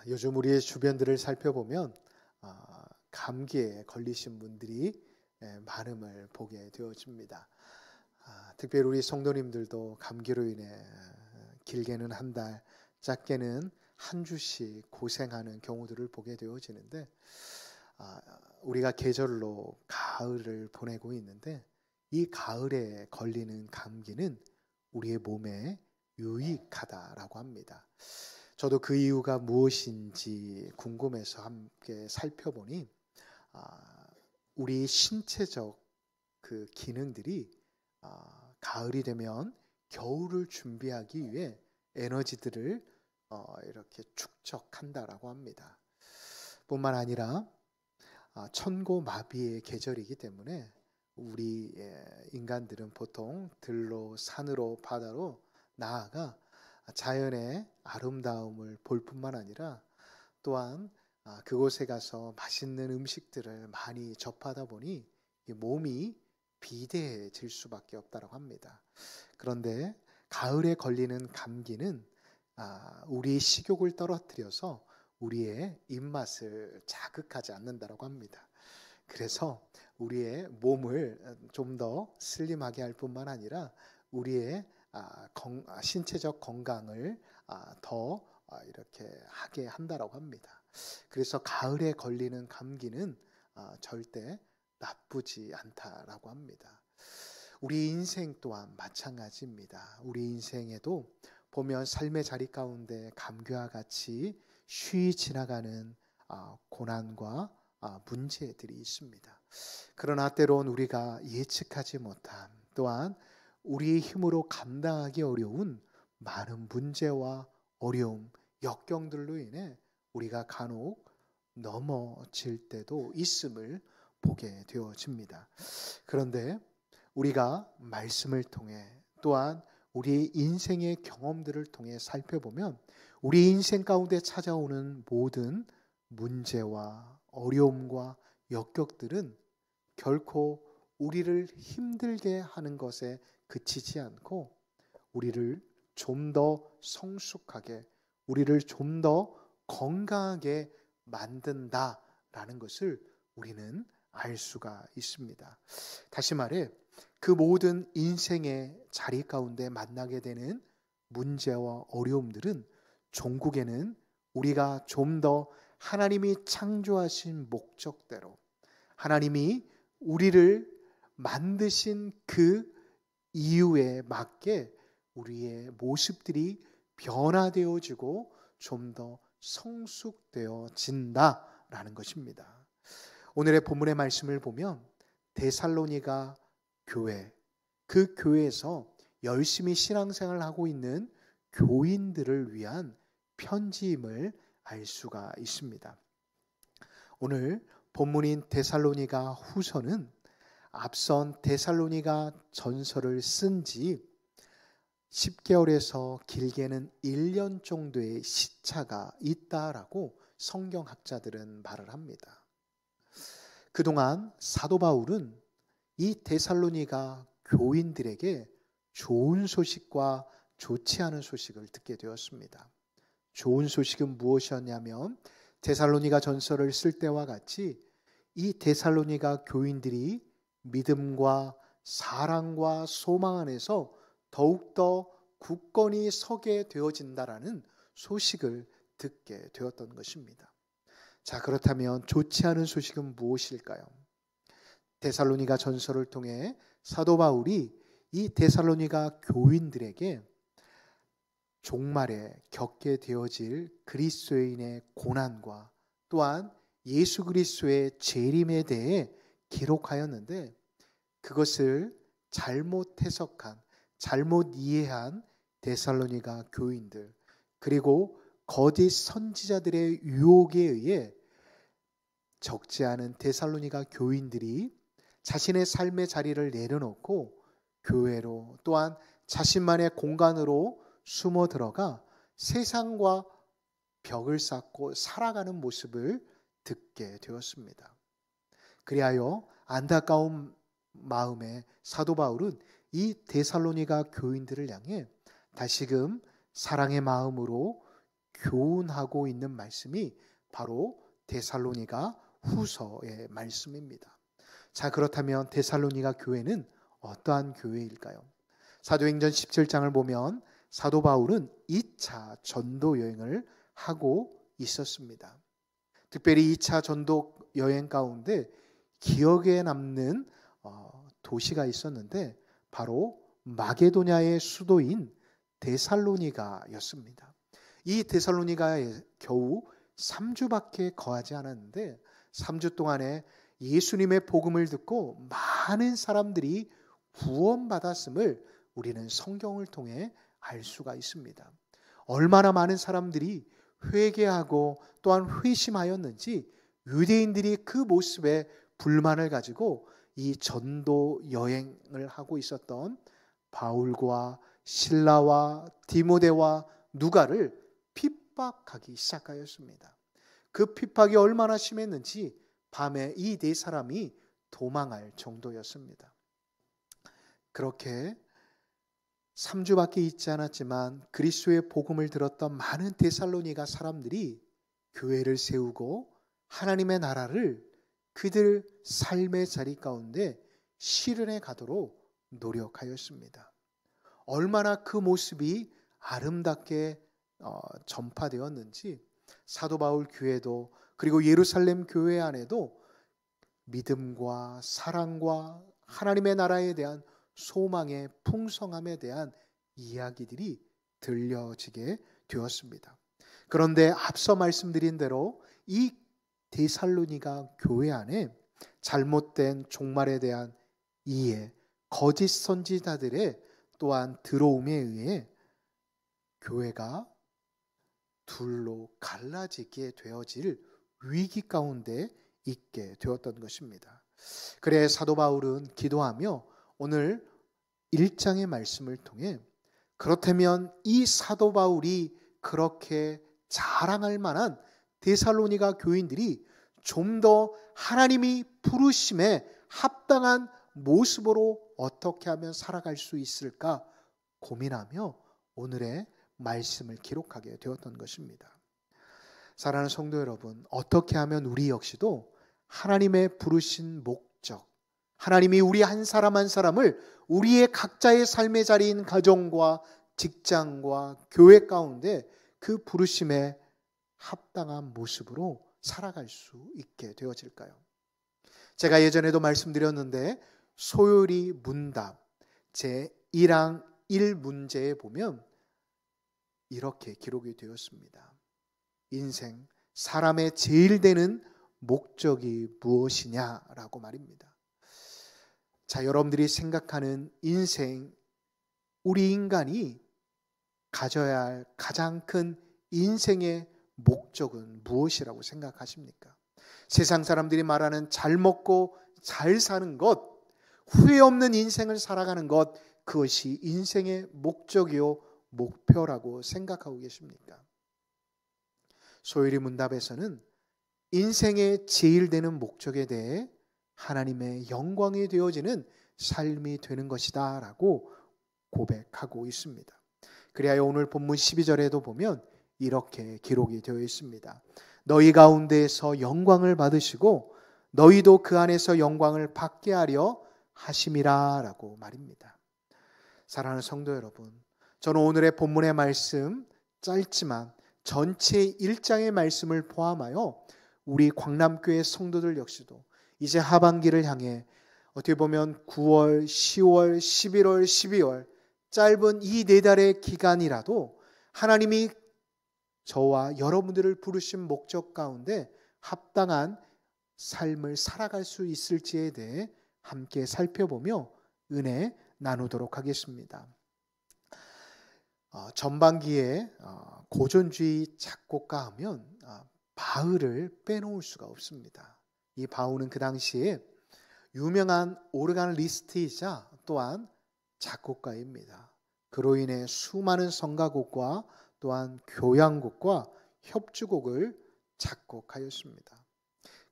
요즘 우리의 주변들을 살펴보면 감기에 걸리신 분들이 많음을 보게 되어집니다. 특별히 우리 성도님들도 감기로 인해 길게는 한 달, 짧게는 한 주씩 고생하는 경우들을 보게 되어지는데, 우리가 계절로 가을을 보내고 있는데, 이 가을에 걸리는 감기는 우리의 몸에 유익하다라고 합니다. 저도 그 이유가 무엇인지 궁금해서 함께 살펴보니 우리 신체적 그 기능들이 가을이 되면 겨울을 준비하기 위해 에너지들을 이렇게 축적한다라고 합니다. 뿐만 아니라 천고마비의 계절이기 때문에 우리 인간들은 보통 들로, 산으로, 바다로 나아가 자연의 아름다움을 볼 뿐만 아니라 또한 그곳에 가서 맛있는 음식들을 많이 접하다 보니 몸이 비대해질 수밖에 없다고 합니다. 그런데 가을에 걸리는 감기는 우리의 식욕을 떨어뜨려서 우리의 입맛을 자극하지 않는다고 합니다. 그래서 우리의 몸을 좀 더 슬림하게 할 뿐만 아니라 우리의 신체적 건강을 더 이렇게 하게 한다라고 합니다. 그래서 가을에 걸리는 감기는 절대 나쁘지 않다라고 합니다. 우리 인생 또한 마찬가지입니다. 우리 인생에도 보면 삶의 자리 가운데 감기와 같이 쉬이 지나가는 고난과 문제들이 있습니다. 그러나 때론 우리가 예측하지 못한 또한 우리의 힘으로 감당하기 어려운 많은 문제와 어려움, 역경들로 인해 우리가 간혹 넘어질 때도 있음을 보게 되어집니다. 그런데 우리가 말씀을 통해 또한 우리의 인생의 경험들을 통해 살펴보면 우리 인생 가운데 찾아오는 모든 문제와 어려움과 역경들은 결코 우리를 힘들게 하는 것에 그치지 않고 우리를 좀 더 성숙하게, 우리를 좀 더 건강하게 만든다라는 것을 우리는 알 수가 있습니다. 다시 말해 그 모든 인생의 자리 가운데 만나게 되는 문제와 어려움들은 종국에는 우리가 좀 더 하나님이 창조하신 목적대로 하나님이 우리를 만드신 그 이유에 맞게 우리의 모습들이 변화되어지고 좀 더 성숙되어진다라는 것입니다. 오늘의 본문의 말씀을 보면 데살로니가 교회, 그 교회에서 열심히 신앙생활을 하고 있는 교인들을 위한 편지임을 알 수가 있습니다. 오늘 본문인 데살로니가 후서는 앞선 데살로니가 전서를 쓴 지 10개월에서 길게는 1년 정도의 시차가 있다라고 성경학자들은 말을 합니다. 그동안 사도 바울은 이 데살로니가 교인들에게 좋은 소식과 좋지 않은 소식을 듣게 되었습니다. 좋은 소식은 무엇이었냐면 데살로니가 전서를 쓸 때와 같이 이 데살로니가 교인들이 믿음과 사랑과 소망 안에서 더욱더 굳건히 서게 되어진다라는 소식을 듣게 되었던 것입니다. 자, 그렇다면 좋지 않은 소식은 무엇일까요? 데살로니가 전서를 통해 사도 바울이 이 데살로니가 교인들에게 종말에 겪게 되어질 그리스도인의 고난과 또한 예수 그리스도의 재림에 대해 기록하였는데 그것을 잘못 해석한, 잘못 이해한 데살로니가 교인들 그리고 거짓 선지자들의 유혹에 의해 적지 않은 데살로니가 교인들이 자신의 삶의 자리를 내려놓고 교회로 또한 자신만의 공간으로 숨어 들어가 세상과 벽을 쌓고 살아가는 모습을 듣게 되었습니다. 그리하여 안타까운 마음에 사도 바울은 이 데살로니가 교인들을 향해 다시금 사랑의 마음으로 교훈하고 있는 말씀이 바로 데살로니가 후서의 말씀입니다. 자, 그렇다면 데살로니가 교회는 어떠한 교회일까요? 사도행전 17장을 보면 사도 바울은 2차 전도 여행을 하고 있었습니다. 특별히 2차 전도 여행 가운데 기억에 남는 도시가 있었는데 바로 마게도냐의 수도인 데살로니가였습니다. 이 데살로니가에 겨우 3주밖에 거하지 않았는데 3주 동안에 예수님의 복음을 듣고 많은 사람들이 구원받았음을 우리는 성경을 통해 알 수가 있습니다. 얼마나 많은 사람들이 회개하고 또한 회심하였는지 유대인들이 그 모습에 불만을 가지고 이 전도 여행을 하고 있었던 바울과 실라와 디모데와 누가를 핍박하기 시작하였습니다. 그 핍박이 얼마나 심했는지 밤에 이 네 사람이 도망할 정도였습니다. 그렇게 3주밖에 있지 않았지만 그리스도의 복음을 들었던 많은 데살로니가 사람들이 교회를 세우고 하나님의 나라를 그들 삶의 자리 가운데 실현해 가도록 노력하였습니다. 얼마나 그 모습이 아름답게 전파되었는지 사도 바울 교회도 그리고 예루살렘 교회 안에도 믿음과 사랑과 하나님의 나라에 대한 소망의 풍성함에 대한 이야기들이 들려지게 되었습니다. 그런데 앞서 말씀드린 대로 이 데살로니가 교회 안에 잘못된 종말에 대한 이해, 거짓 선지자들의 또한 들어옴에 의해 교회가 둘로 갈라지게 되어질 위기 가운데 있게 되었던 것입니다. 그래 사도 바울은 기도하며 오늘 1장의 말씀을 통해 그렇다면 이 사도 바울이 그렇게 자랑할 만한 데살로니가 교인들이 좀 더 하나님이 부르심에 합당한 모습으로 어떻게 하면 살아갈 수 있을까 고민하며 오늘의 말씀을 기록하게 되었던 것입니다. 사랑하는 성도 여러분, 어떻게 하면 우리 역시도 하나님의 부르신 목적, 하나님이 우리 한 사람 한 사람을 우리의 각자의 삶의 자리인 가정과 직장과 교회 가운데 그 부르심에 합당한 모습으로 살아갈 수 있게 되어질까요? 제가 예전에도 말씀드렸는데 소요리 문답 제1항 1문제에 보면 이렇게 기록이 되었습니다. 인생, 사람의 제일 되는 목적이 무엇이냐라고 말입니다. 자, 여러분들이 생각하는 인생, 우리 인간이 가져야 할 가장 큰 인생의 목적은 무엇이라고 생각하십니까? 세상 사람들이 말하는 잘 먹고 잘 사는 것, 후회 없는 인생을 살아가는 것, 그것이 인생의 목적이요 목표라고 생각하고 계십니까? 소요리 문답에서는 인생의 제일 되는 목적에 대해 하나님의 영광이 되어지는 삶이 되는 것이다 라고 고백하고 있습니다. 그래야 오늘 본문 12절에도 보면 이렇게 기록이 되어 있습니다. 너희 가운데에서 영광을 받으시고 너희도 그 안에서 영광을 받게 하려 하심이라 라고 말입니다. 사랑하는 성도 여러분, 저는 오늘의 본문의 말씀 짧지만 전체 1장의 말씀을 포함하여 우리 광남교회 성도들 역시도 이제 하반기를 향해 어떻게 보면 9월, 10월, 11월, 12월 짧은 이 4달의 기간이라도 하나님이 저와 여러분들을 부르신 목적 가운데 합당한 삶을 살아갈 수 있을지에 대해 함께 살펴보며 은혜 나누도록 하겠습니다. 전반기에 고전주의 작곡가 하면 바흐를 빼놓을 수가 없습니다. 이 바흐는 그 당시에 유명한 오르간리스트이자 또한 작곡가입니다. 그로 인해 수많은 성가곡과 또한 교향곡과 협주곡을 작곡하였습니다.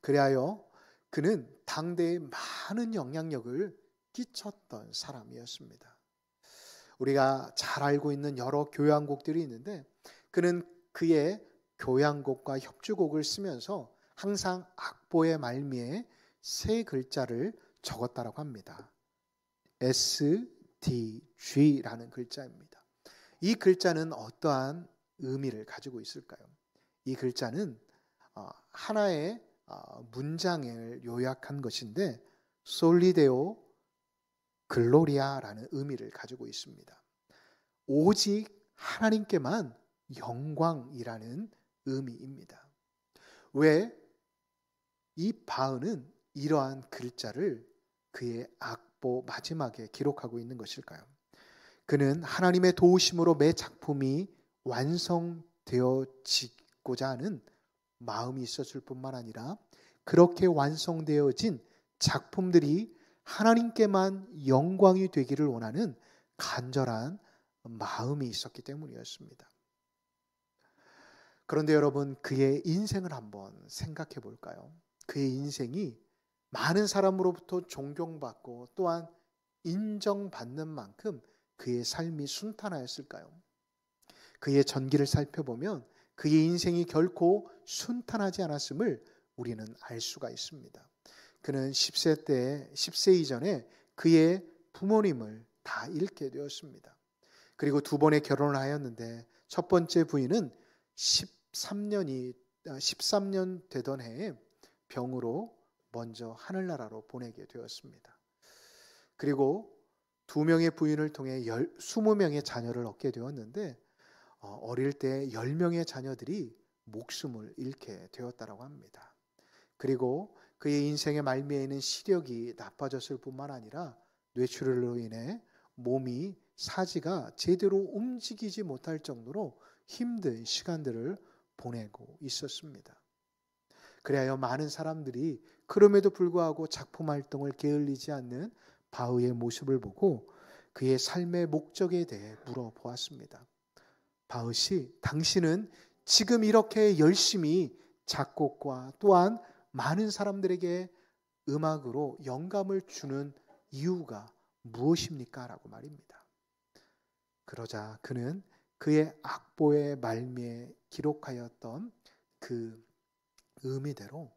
그리하여 그는 당대에 많은 영향력을 끼쳤던 사람이었습니다. 우리가 잘 알고 있는 여러 교향곡들이 있는데 그는 그의 교향곡과 협주곡을 쓰면서 항상 악보의 말미에 세 글자를 적었다라고 합니다. SDG라는 글자입니다. 이 글자는 어떠한 의미를 가지고 있을까요? 이 글자는 하나의 문장을 요약한 것인데 솔리데오 글로리아라는 의미를 가지고 있습니다. 오직 하나님께만 영광이라는 의미입니다. 왜 이 바흐는 이러한 글자를 그의 악보 마지막에 기록하고 있는 것일까요? 그는 하나님의 도우심으로 매 작품이 완성되어지고자 하는 마음이 있었을 뿐만 아니라 그렇게 완성되어진 작품들이 하나님께만 영광이 되기를 원하는 간절한 마음이 있었기 때문이었습니다. 그런데 여러분, 그의 인생을 한번 생각해 볼까요? 그의 인생이 많은 사람으로부터 존경받고 또한 인정받는 만큼 그의 삶이 순탄하였을까요? 그의 전기를 살펴보면 그의 인생이 결코 순탄하지 않았음을 우리는 알 수가 있습니다. 그는 10세 이전에 그의 부모님을 다 잃게 되었습니다. 그리고 두 번의 결혼을 하였는데 첫 번째 부인은 13년 되던 해에 병으로 먼저 하늘나라로 보내게 되었습니다. 그리고 두 명의 부인을 통해 20명의 자녀를 얻게 되었는데 어릴 때 10명의 자녀들이 목숨을 잃게 되었다고 합니다. 그리고 그의 인생의 말미에는 시력이 나빠졌을 뿐만 아니라 뇌출혈로 인해 몸이 사지가 제대로 움직이지 못할 정도로 힘든 시간들을 보내고 있었습니다. 그래야 많은 사람들이 그럼에도 불구하고 작품 활동을 게을리지 않는 바흐의 모습을 보고 그의 삶의 목적에 대해 물어보았습니다. 바흐 씨, 당신은 지금 이렇게 열심히 작곡과 또한 많은 사람들에게 음악으로 영감을 주는 이유가 무엇입니까? 라고 말입니다. 그러자 그는 그의 악보의 말미에 기록하였던 그 의미대로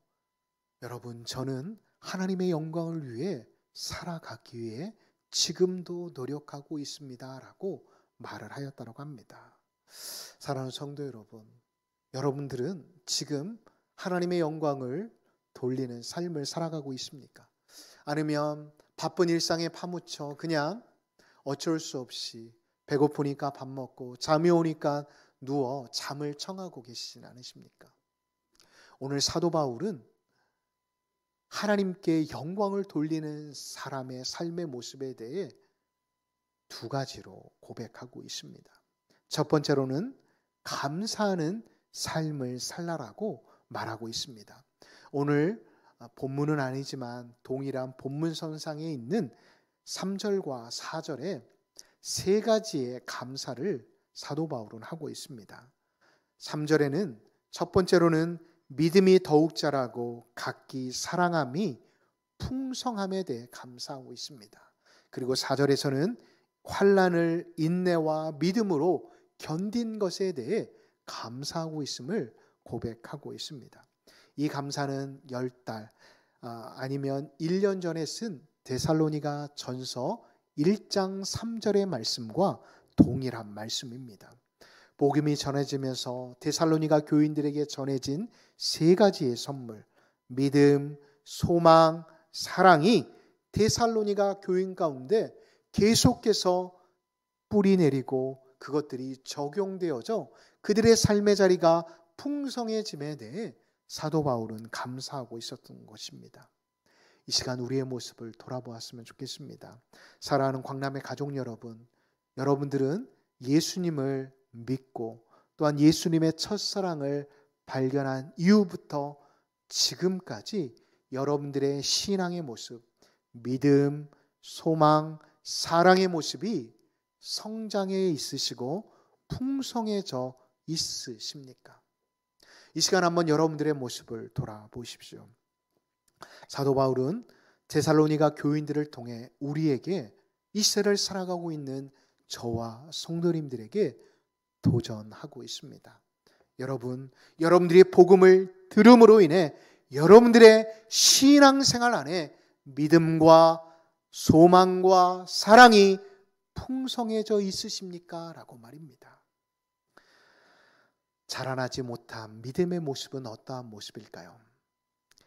여러분, 저는 하나님의 영광을 위해 살아가기 위해 지금도 노력하고 있습니다 라고 말을 하였다고 합니다. 사랑하는 성도 여러분, 여러분들은 지금 하나님의 영광을 돌리는 삶을 살아가고 있습니까? 아니면 바쁜 일상에 파묻혀 그냥 어쩔 수 없이 배고프니까 밥 먹고 잠이 오니까 누워 잠을 청하고 계시진 않으십니까? 오늘 사도 바울은 하나님께 영광을 돌리는 사람의 삶의 모습에 대해 두 가지로 고백하고 있습니다. 첫 번째로는 감사하는 삶을 살라라고 말하고 있습니다. 오늘 본문은 아니지만 동일한 본문선상에 있는 3절과 4절에 세 가지의 감사를 사도 바울은 하고 있습니다. 3절에는 첫 번째로는 믿음이 더욱 자라고 각기 사랑함이 풍성함에 대해 감사하고 있습니다. 그리고 4절에서는 환난을 인내와 믿음으로 견딘 것에 대해 감사하고 있음을 고백하고 있습니다. 이 감사는 10달 아니면 1년 전에 쓴 데살로니가 전서 1장 3절의 말씀과 동일한 말씀입니다. 복음이 전해지면서 데살로니가 교인들에게 전해진 세 가지의 선물, 믿음, 소망, 사랑이 데살로니가 교인 가운데 계속해서 뿌리 내리고 그것들이 적용되어져 그들의 삶의 자리가 풍성해짐에 대해 사도 바울은 감사하고 있었던 것입니다. 이 시간 우리의 모습을 돌아보았으면 좋겠습니다. 사랑하는 광남의 가족 여러분, 여러분들은 예수님을 믿고 또한 예수님의 첫사랑을 발견한 이후부터 지금까지 여러분들의 신앙의 모습, 믿음, 소망, 사랑의 모습이 성장해 있으시고 풍성해져 있으십니까? 이 시간 한번 여러분들의 모습을 돌아보십시오. 사도 바울은 데살로니가 교인들을 통해 우리에게 이 시대를 살아가고 있는 저와 성도님들에게 도전하고 있습니다. 여러분들이 복음을 들음으로 인해 여러분들의 신앙생활 안에 믿음과 소망과 사랑이 풍성해져 있으십니까? 라고 말입니다. 자라나지 못한 믿음의 모습은 어떠한 모습일까요?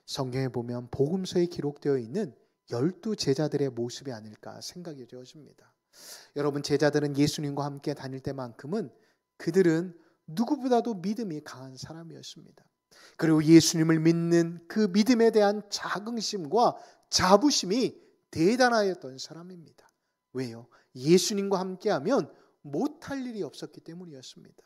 성경에 보면 복음서에 기록되어 있는 12제자들의 모습이 아닐까 생각이 되어집니다. 여러분, 제자들은 예수님과 함께 다닐 때만큼은 그들은 누구보다도 믿음이 강한 사람이었습니다. 그리고 예수님을 믿는 그 믿음에 대한 자긍심과 자부심이 대단하였던 사람입니다. 왜요? 예수님과 함께하면 못할 일이 없었기 때문이었습니다.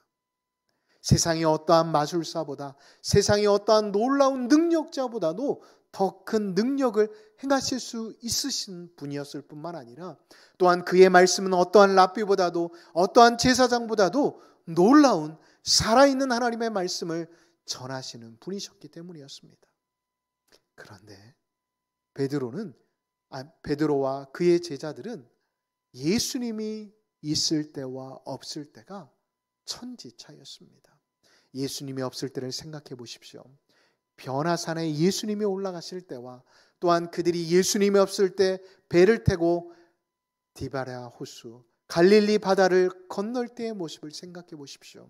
세상의 어떠한 마술사보다, 세상의 어떠한 놀라운 능력자보다도 더 큰 능력을 행하실 수 있으신 분이었을 뿐만 아니라, 또한 그의 말씀은 어떠한 랍비보다도, 어떠한 제사장보다도 놀라운 살아있는 하나님의 말씀을 전하시는 분이셨기 때문이었습니다. 그런데 베드로와 그의 제자들은 예수님이 있을 때와 없을 때가 천지차이였습니다. 예수님이 없을 때를 생각해 보십시오. 변화산에 예수님이 올라가실 때와 또한 그들이 예수님이 없을 때 배를 타고 디바랴 호수, 갈릴리 바다를 건널 때의 모습을 생각해 보십시오.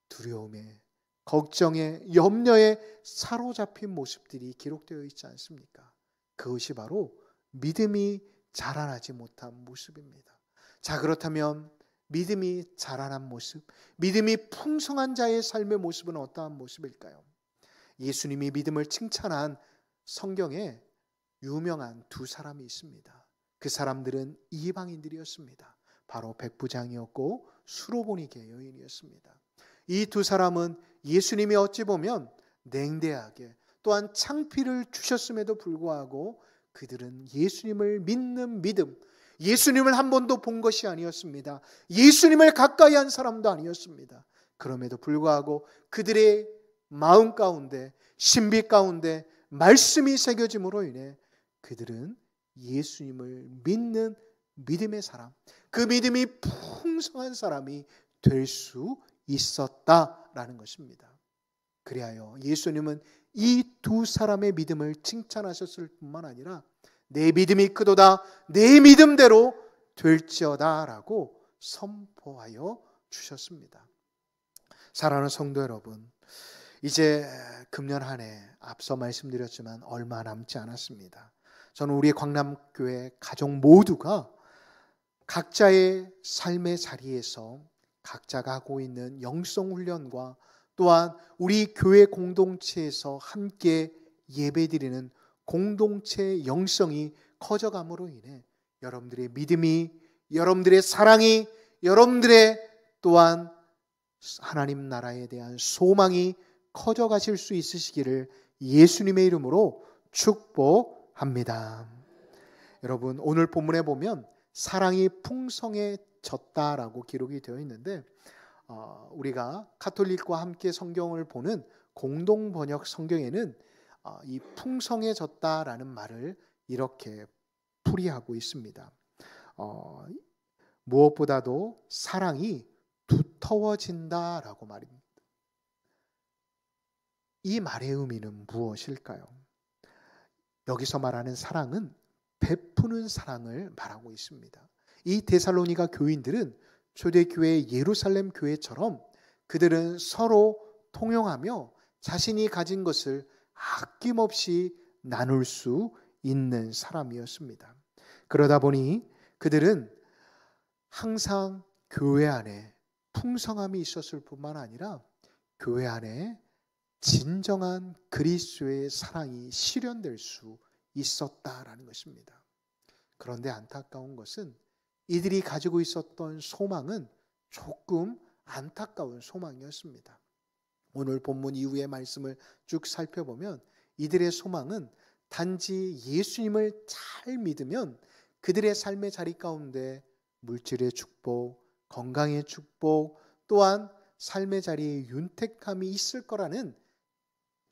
두려움에, 걱정에, 염려에 사로잡힌 모습들이 기록되어 있지 않습니까? 그것이 바로 믿음이 자라나지 못한 모습입니다. 자, 그렇다면 믿음이 자라난 모습, 믿음이 풍성한 자의 삶의 모습은 어떠한 모습일까요? 예수님이 믿음을 칭찬한 성경에 유명한 두 사람이 있습니다. 그 사람들은 이방인들이었습니다. 바로 백부장이었고 수로보니게 여인이었습니다. 이 두 사람은 예수님이 어찌 보면 냉대하게 또한 창피를 주셨음에도 불구하고 그들은 예수님을 믿는 믿음, 예수님을 한 번도 본 것이 아니었습니다. 예수님을 가까이 한 사람도 아니었습니다. 그럼에도 불구하고 그들의 마음 가운데, 신비 가운데 말씀이 새겨짐으로 인해 그들은 예수님을 믿는 믿음의 사람, 그 믿음이 풍성한 사람이 될 수 있었다라는 것입니다. 그리하여 예수님은 이 두 사람의 믿음을 칭찬하셨을 뿐만 아니라 내 믿음이 크도다, 내 믿음대로 될지어다 라고 선포하여 주셨습니다. 사랑하는 성도 여러분, 이제 금년 한 해 앞서 말씀드렸지만 얼마 남지 않았습니다. 저는 우리 광남교회 가족 모두가 각자의 삶의 자리에서 각자가 하고 있는 영성훈련과 또한 우리 교회 공동체에서 함께 예배드리는 공동체의 영성이 커져감으로 인해 여러분들의 믿음이, 여러분들의 사랑이, 여러분들의 또한 하나님 나라에 대한 소망이 커져가실 수 있으시기를 예수님의 이름으로 축복합니다. 여러분, 오늘 본문에 보면 사랑이 풍성해졌다라고 기록이 되어 있는데 우리가 카톨릭과 함께 성경을 보는 공동번역 성경에는 이 풍성해졌다라는 말을 이렇게 풀이하고 있습니다. 무엇보다도 사랑이 두터워진다라고 말입니다. 이 말의 의미는 무엇일까요? 여기서 말하는 사랑은 베푸는 사랑을 말하고 있습니다. 이 데살로니가 교인들은 초대교회 예루살렘 교회처럼 그들은 서로 통용하며 자신이 가진 것을 아낌없이 나눌 수 있는 사람이었습니다. 그러다 보니 그들은 항상 교회 안에 풍성함이 있었을 뿐만 아니라 교회 안에 진정한 그리스도의 사랑이 실현될 수 있었다라는 것입니다. 그런데 안타까운 것은 이들이 가지고 있었던 소망은 조금 안타까운 소망이었습니다. 오늘 본문 이후의 말씀을 쭉 살펴보면 이들의 소망은 단지 예수님을 잘 믿으면 그들의 삶의 자리 가운데 물질의 축복, 건강의 축복, 또한 삶의 자리에 윤택함이 있을 거라는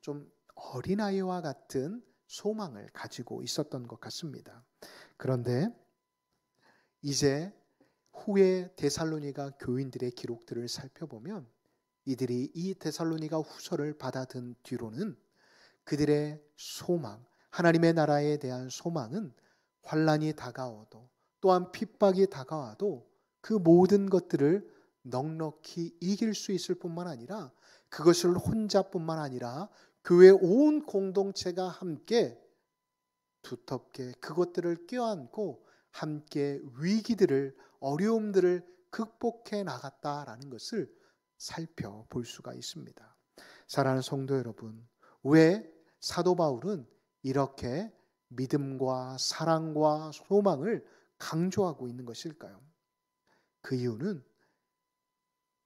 좀 어린아이와 같은 소망을 가지고 있었던 것 같습니다. 그런데 이제 후에 데살로니가 교인들의 기록들을 살펴보면 이들이 이 데살로니가 후서를 받아든 뒤로는 그들의 소망, 하나님의 나라에 대한 소망은 환난이 다가와도 또한 핍박이 다가와도 그 모든 것들을 넉넉히 이길 수 있을 뿐만 아니라 그것을 혼자뿐만 아니라 교회 온 공동체가 함께 두텁게 그것들을 껴안고 함께 위기들을 어려움들을 극복해 나갔다라는 것을 살펴볼 수가 있습니다. 사랑하는 성도 여러분, 왜 사도 바울은 이렇게 믿음과 사랑과 소망을 강조하고 있는 것일까요? 그 이유는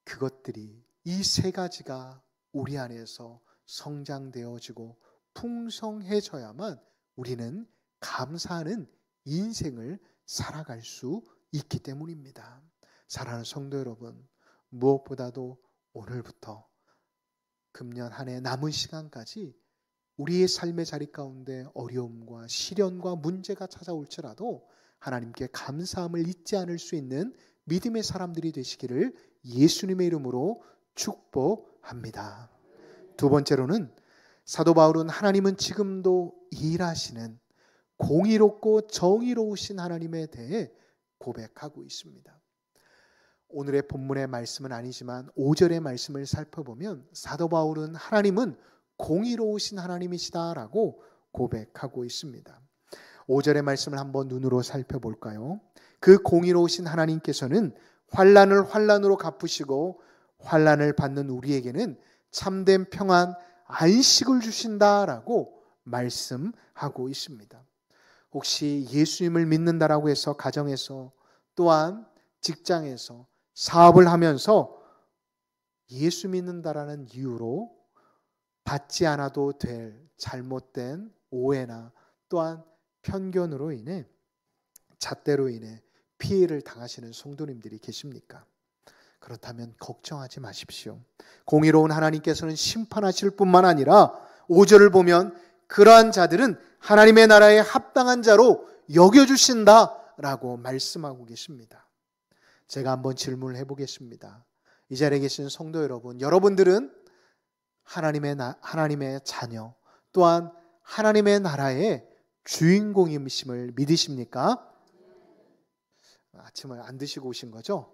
그것들이 이 세 가지가 우리 안에서 성장되어지고 풍성해져야만 우리는 감사하는 인생을 살아갈 수 있기 때문입니다. 사랑하는 성도 여러분, 무엇보다도 오늘부터 금년 한 해 남은 시간까지 우리의 삶의 자리 가운데 어려움과 시련과 문제가 찾아올지라도 하나님께 감사함을 잊지 않을 수 있는 믿음의 사람들이 되시기를 예수님의 이름으로 축복합니다. 두 번째로는 사도 바울은 하나님은 지금도 일하시는 공의롭고 정의로우신 하나님에 대해 고백하고 있습니다. 오늘의 본문의 말씀은 아니지만 5절의 말씀을 살펴보면 사도 바울은 하나님은 공의로우신 하나님이시다라고 고백하고 있습니다. 5절의 말씀을 한번 눈으로 살펴볼까요? 그 공의로우신 하나님께서는 환난을 환난으로 갚으시고 환난을 받는 우리에게는 참된 평안, 안식을 주신다라고 말씀하고 있습니다. 혹시 예수님을 믿는다라고 해서 가정에서 또한 직장에서 사업을 하면서 예수 믿는다라는 이유로 받지 않아도 될 잘못된 오해나 또한 편견으로 인해 잣대로 인해 피해를 당하시는 성도님들이 계십니까? 그렇다면 걱정하지 마십시오. 공의로운 하나님께서는 심판하실 뿐만 아니라 5절을 보면 그러한 자들은 하나님의 나라에 합당한 자로 여겨주신다라고 말씀하고 계십니다. 제가 한번 질문을 해보겠습니다. 이 자리에 계신 성도 여러분, 여러분들은 하나님의 자녀 또한 하나님의 나라의 주인공임심을 믿으십니까? 아침을 안 드시고 오신 거죠?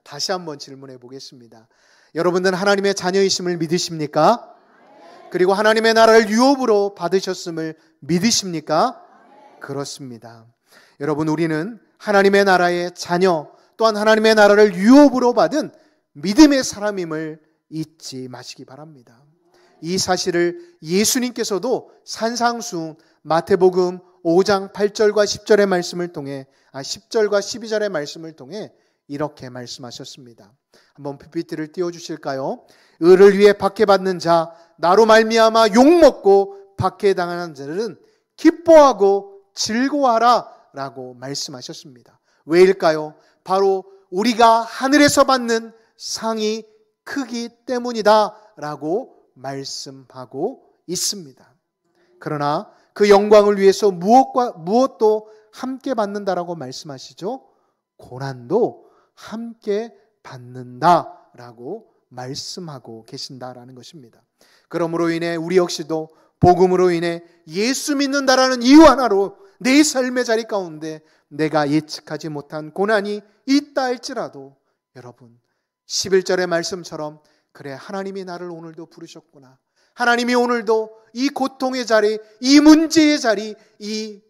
다시 한번 질문해 보겠습니다. 여러분들은 하나님의 자녀이심을 믿으십니까? 그리고 하나님의 나라를 유업으로 받으셨음을 믿으십니까? 그렇습니다. 여러분, 우리는 하나님의 나라의 자녀 또한 하나님의 나라를 유업으로 받은 믿음의 사람임을 잊지 마시기 바랍니다. 이 사실을 예수님께서도 산상수훈 마태복음 5장 8절과 10절의 말씀을 통해 10절과 12절의 말씀을 통해 이렇게 말씀하셨습니다. 한번 PPT를 띄워주실까요? 의를 위해 박해받는 자 나로 말미암아 욕먹고 박해당하는 자들은 기뻐하고 즐거워하라 라고 말씀하셨습니다. 왜일까요? 바로 우리가 하늘에서 받는 상이 크기 때문이다 라고 말씀하고 있습니다. 그러나 그 영광을 위해서 무엇도 함께 받는다라고 말씀하시죠. 고난도 함께 받는다라고 말씀하고 계신다라는 것입니다. 그러므로 인해 우리 역시도 복음으로 인해 예수 믿는다라는 이유 하나로 내 삶의 자리 가운데 내가 예측하지 못한 고난이 있다 할지라도 여러분 11절의 말씀처럼 그래 하나님이 나를 오늘도 부르셨구나. 하나님이 오늘도 이 고통의 자리, 이 문제의 자리, 이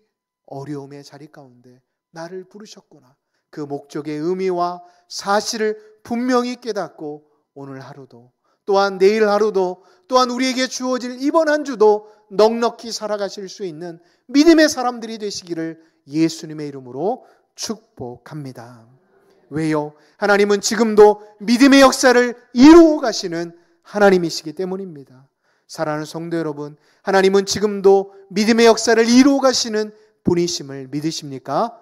어려움의 자리 가운데 나를 부르셨구나. 그 목적의 의미와 사실을 분명히 깨닫고 오늘 하루도 또한 내일 하루도 또한 우리에게 주어질 이번 한 주도 넉넉히 살아가실 수 있는 믿음의 사람들이 되시기를 예수님의 이름으로 축복합니다. 왜요? 하나님은 지금도 믿음의 역사를 이루어 가시는 하나님이시기 때문입니다. 사랑하는 성도 여러분, 하나님은 지금도 믿음의 역사를 이루어 가시는 분이심을 믿으십니까?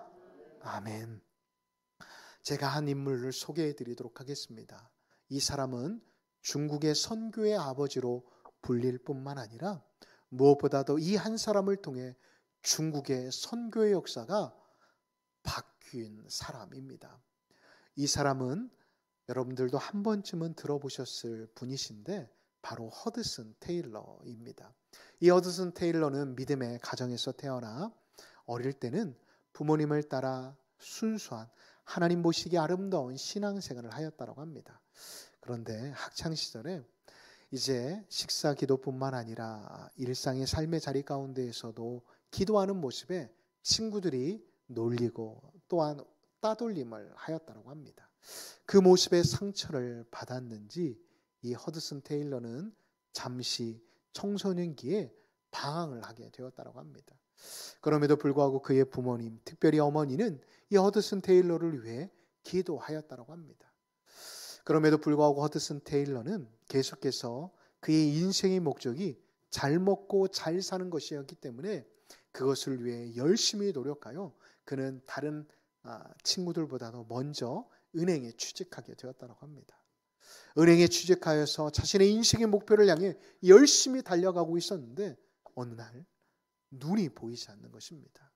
아멘. 제가 한 인물을 소개해 드리도록 하겠습니다. 이 사람은 중국의 선교의 아버지로 불릴 뿐만 아니라 무엇보다도 이 한 사람을 통해 중국의 선교의 역사가 바뀐 사람입니다. 이 사람은 여러분들도 한 번쯤은 들어보셨을 분이신데 바로 허드슨 테일러입니다. 이 허드슨 테일러는 믿음의 가정에서 태어나 어릴 때는 부모님을 따라 순수한 하나님 보시기에 아름다운 신앙생활을 하였다고 합니다. 그런데 학창 시절에 이제 식사 기도뿐만 아니라 일상의 삶의 자리 가운데에서도 기도하는 모습에 친구들이 놀리고 또한 따돌림을 하였다고 합니다. 그 모습에 상처를 받았는지 이 허드슨 테일러는 잠시 청소년기에 방황을 하게 되었다고 합니다. 그럼에도 불구하고 그의 부모님, 특별히 어머니는 이 허드슨 테일러를 위해 기도하였다고 합니다. 그럼에도 불구하고 허드슨 테일러는 계속해서 그의 인생의 목적이 잘 먹고 잘 사는 것이었기 때문에 그것을 위해 열심히 노력하여 그는 다른 친구들보다도 먼저 은행에 취직하게 되었다고 합니다. 은행에 취직하여서 자신의 인생의 목표를 향해 열심히 달려가고 있었는데 어느 날 눈이 보이지 않는 것입니다.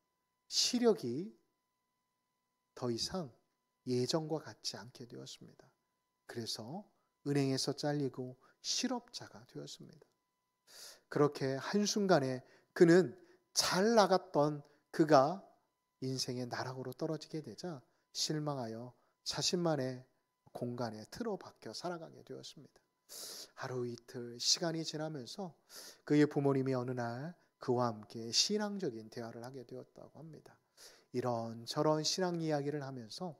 시력이 더 이상 예전과 같지 않게 되었습니다. 그래서 은행에서 잘리고 실업자가 되었습니다. 그렇게 한순간에 그는 잘 나갔던 그가 인생의 나락으로 떨어지게 되자 실망하여 자신만의 공간에 틀어박혀 살아가게 되었습니다. 하루 이틀 시간이 지나면서 그의 부모님이 어느 날 그와 함께 신앙적인 대화를 하게 되었다고 합니다. 이런저런 신앙 이야기를 하면서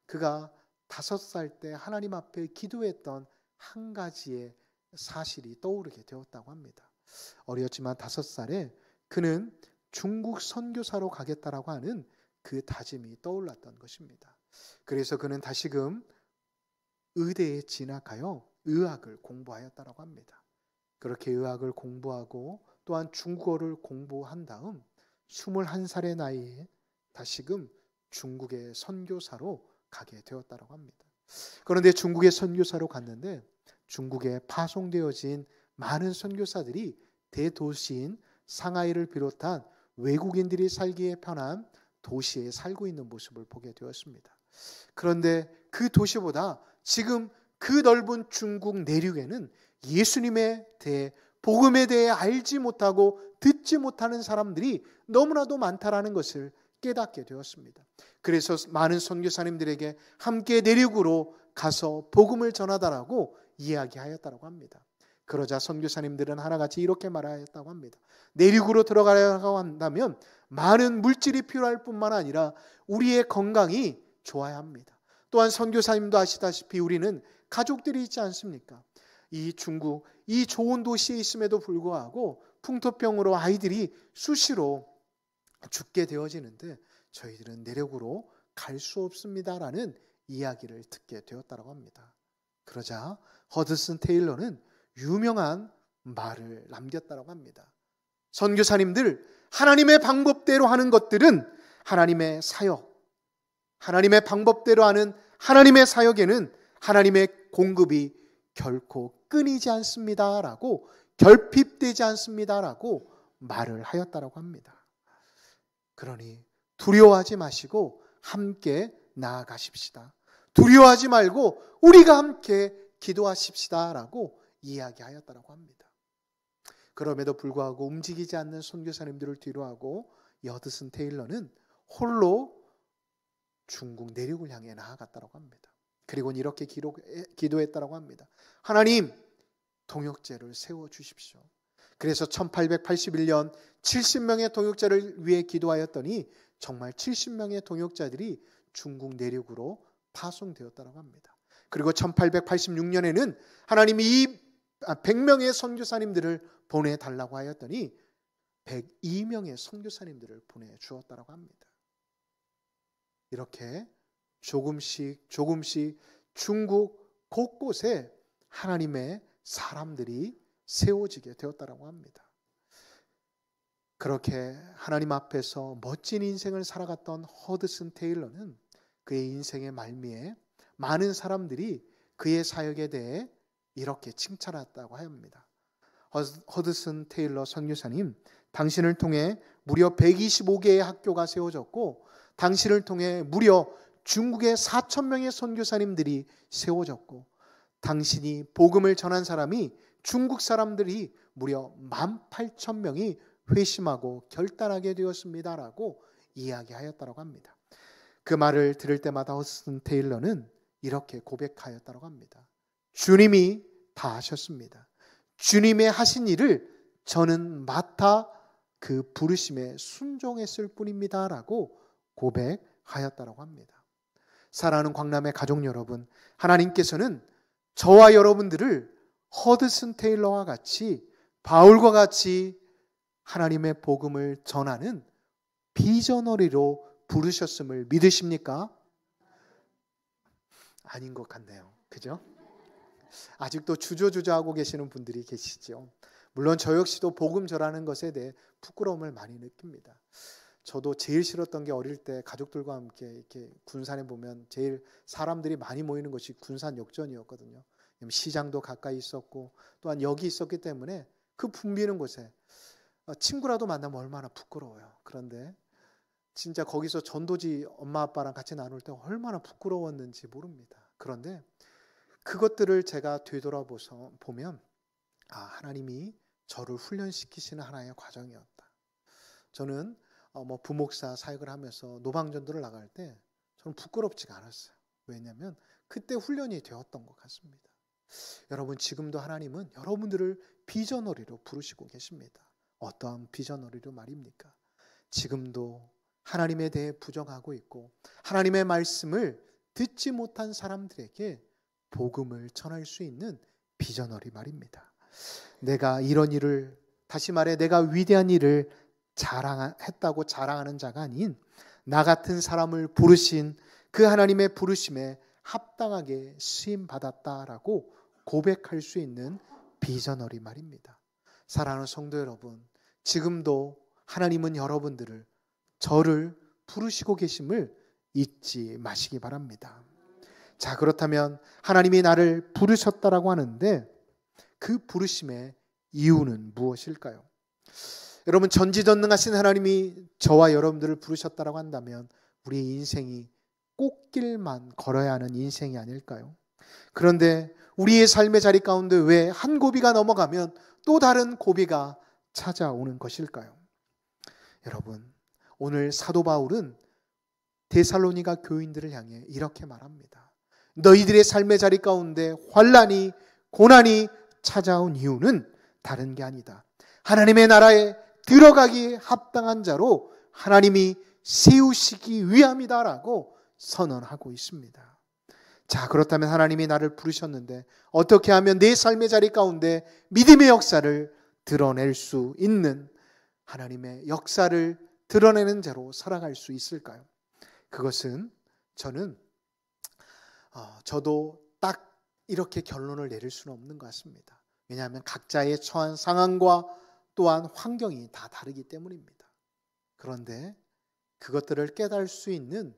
그가 5살 때 하나님 앞에 기도했던 한 가지의 사실이 떠오르게 되었다고 합니다. 어렸지만 5살에 그는 중국 선교사로 가겠다라고 하는 그 다짐이 떠올랐던 것입니다. 그래서 그는 다시금 의대에 진학하여 의학을 공부하였다고 합니다. 그렇게 의학을 공부하고 또한 중국어를 공부한 다음 21살의 나이에 다시금 중국의 선교사로 가게 되었다고 합니다. 그런데 중국의 선교사로 갔는데 중국에 파송되어진 많은 선교사들이 대도시인 상하이를 비롯한 외국인들이 살기에 편한 도시에 살고 있는 모습을 보게 되었습니다. 그런데 그 도시보다 지금 그 넓은 중국 내륙에는 예수님에 대해 복음에 대해 알지 못하고 듣지 못하는 사람들이 너무나도 많다라는 것을 깨닫게 되었습니다. 그래서 많은 선교사님들에게 함께 내륙으로 가서 복음을 전하다라고 이야기하였다고 합니다. 그러자 선교사님들은 하나같이 이렇게 말하였다고 합니다. 내륙으로 들어가려고 한다면 많은 물질이 필요할 뿐만 아니라 우리의 건강이 좋아야 합니다. 또한 선교사님도 아시다시피 우리는 가족들이 있지 않습니까? 이 중국, 이 좋은 도시에 있음에도 불구하고 풍토병으로 아이들이 수시로 죽게 되어지는데 저희들은 내륙으로 갈 수 없습니다라는 이야기를 듣게 되었다고 합니다. 그러자 허드슨 테일러는 유명한 말을 남겼다고 합니다. 선교사님들, 하나님의 방법대로 하는 것들은 하나님의 사역, 하나님의 방법대로 하는 하나님의 사역에는 하나님의 공급이 결코 끊이지 않습니다라고, 결핍되지 않습니다라고 말을 하였다고 합니다. 그러니 두려워하지 마시고 함께 나아가십시다. 두려워하지 말고 우리가 함께 기도하십시다라고 이야기하였다고 합니다. 그럼에도 불구하고 움직이지 않는 선교사님들을 뒤로하고 허드슨 테일러는 홀로 중국 내륙을 향해 나아갔다고 합니다. 그리고 이렇게 기도했다고 합니다. 하나님, 동역자를 세워주십시오. 그래서 1881년 70명의 동역자를 위해 기도하였더니 정말 70명의 동역자들이 중국 내륙으로 파송되었다고 합니다. 그리고 1886년에는 하나님이 이 100명의 선교사님들을 보내달라고 하였더니 102명의 선교사님들을 보내주었다고 합니다. 이렇게 조금씩 중국 곳곳에 하나님의 사람들이 세워지게 되었다고 합니다. 그렇게 하나님 앞에서 멋진 인생을 살아갔던 허드슨 테일러는 그의 인생의 말미에 많은 사람들이 그의 사역에 대해 이렇게 칭찬했다고 합니다. 허드슨 테일러 선교사님, 당신을 통해 무려 125개의 학교가 세워졌고 당신을 통해 무려 중국에 4,000명의 선교사님들이 세워졌고 당신이 복음을 전한 사람이 중국 사람들이 무려 18,000명이 회심하고 결단하게 되었습니다라고 이야기하였다고 합니다. 그 말을 들을 때마다 허슨 테일러는 이렇게 고백하였다고 합니다. 주님이 다 하셨습니다. 주님의 하신 일을 저는 맡아 그 부르심에 순종했을 뿐입니다 라고 고백하였다고 합니다. 사랑하는 광남의 가족 여러분, 하나님께서는 저와 여러분들을 허드슨 테일러와 같이, 바울과 같이 하나님의 복음을 전하는 비저너리로 부르셨음을 믿으십니까? 아닌 것 같네요. 그죠? 아직도 주저주저하고 계시는 분들이 계시죠. 물론 저 역시도 복음 전하는 것에 대해 부끄러움을 많이 느낍니다. 저도 제일 싫었던 게 어릴 때 가족들과 함께 이렇게 군산에 보면 제일 사람들이 많이 모이는 것이 군산 역전이었거든요. 시장도 가까이 있었고 또한 역이 있었기 때문에 그 붐비는 곳에 친구라도 만나면 얼마나 부끄러워요. 그런데 진짜 거기서 전도지 엄마 아빠랑 같이 나눌 때 얼마나 부끄러웠는지 모릅니다. 그런데 그것들을 제가 되돌아보서 보면 하나님이 저를 훈련시키시는 하나의 과정이었다. 저는 부목사 사역을 하면서 노방전도를 나갈 때 저는 부끄럽지가 않았어요. 왜냐하면 그때 훈련이 되었던 것 같습니다. 여러분, 지금도 하나님은 여러분들을 비저너리로 부르시고 계십니다. 어떠한 비저너리로 말입니까? 지금도 하나님에 대해 부정하고 있고 하나님의 말씀을 듣지 못한 사람들에게 복음을 전할 수 있는 비저너리 말입니다. 내가 이런 일을, 다시 말해 내가 위대한 일을 했다고 자랑하는 자가 아닌 나 같은 사람을 부르신 그 하나님의 부르심에 합당하게 쓰임받았다라고 고백할 수 있는 비저너리 말입니다. 사랑하는 성도 여러분, 지금도 하나님은 여러분들을, 저를 부르시고 계심을 잊지 마시기 바랍니다. 자, 그렇다면 하나님이 나를 부르셨다라고 하는데 그 부르심의 이유는 무엇일까요? 여러분, 전지전능하신 하나님이 저와 여러분들을 부르셨다라고 한다면 우리 인생이 꽃길만 걸어야 하는 인생이 아닐까요? 그런데 우리의 삶의 자리 가운데 왜 한 고비가 넘어가면 또 다른 고비가 찾아오는 것일까요? 여러분, 오늘 사도 바울은 데살로니가 교인들을 향해 이렇게 말합니다. 너희들의 삶의 자리 가운데 환난이, 고난이 찾아온 이유는 다른 게 아니다. 하나님의 나라에 들어가기 합당한 자로 하나님이 세우시기 위함이다라고 선언하고 있습니다. 자, 그렇다면 하나님이 나를 부르셨는데 어떻게 하면 내 삶의 자리 가운데 믿음의 역사를 드러낼 수 있는, 하나님의 역사를 드러내는 자로 살아갈 수 있을까요? 그것은 저도 딱 이렇게 결론을 내릴 수는 없는 것 같습니다. 왜냐하면 각자의 처한 상황과 또한 환경이 다 다르기 때문입니다. 그런데 그것들을 깨달을 수 있는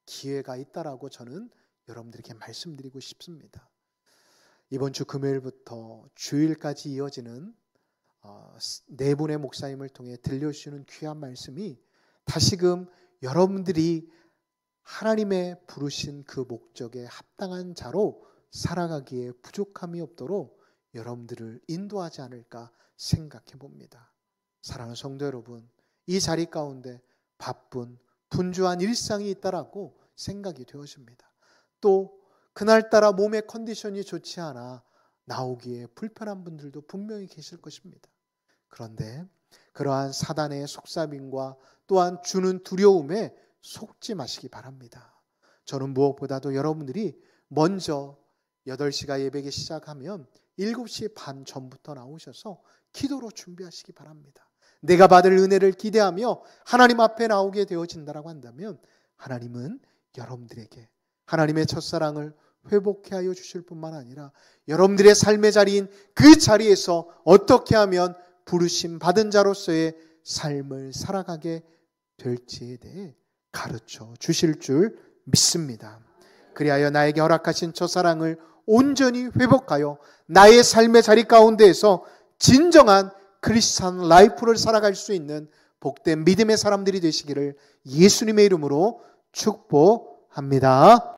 기회가 있다라고 저는 여러분들에게 말씀드리고 싶습니다. 이번 주 금요일부터 주일까지 이어지는 네 분의 목사님을 통해 들려주시는 귀한 말씀이 다시금 여러분들이 하나님의 부르신 그 목적에 합당한 자로 살아가기에 부족함이 없도록 여러분들을 인도하지 않을까 생각해 봅니다. 사랑하는 성도 여러분, 이 자리 가운데 바쁜 분주한 일상이 있다라고 생각이 되어집니다. 또 그날따라 몸의 컨디션이 좋지 않아 나오기에 불편한 분들도 분명히 계실 것입니다. 그런데 그러한 사단의 속삭임과 또한 주는 두려움에 속지 마시기 바랍니다. 저는 무엇보다도 여러분들이 먼저 8시가 예배가 시작하면 7시 반 전부터 나오셔서 기도로 준비하시기 바랍니다. 내가 받을 은혜를 기대하며 하나님 앞에 나오게 되어진다라고 한다면 하나님은 여러분들에게 하나님의 첫사랑을 회복해 하여 주실 뿐만 아니라 여러분들의 삶의 자리인 그 자리에서 어떻게 하면 부르심 받은 자로서의 삶을 살아가게 될지에 대해 가르쳐 주실 줄 믿습니다. 그리하여 나에게 허락하신 첫사랑을 온전히 회복하여 나의 삶의 자리 가운데에서 진정한 크리스찬 라이프를 살아갈 수 있는 복된 믿음의 사람들이 되시기를 예수님의 이름으로 축복합니다. 합니다.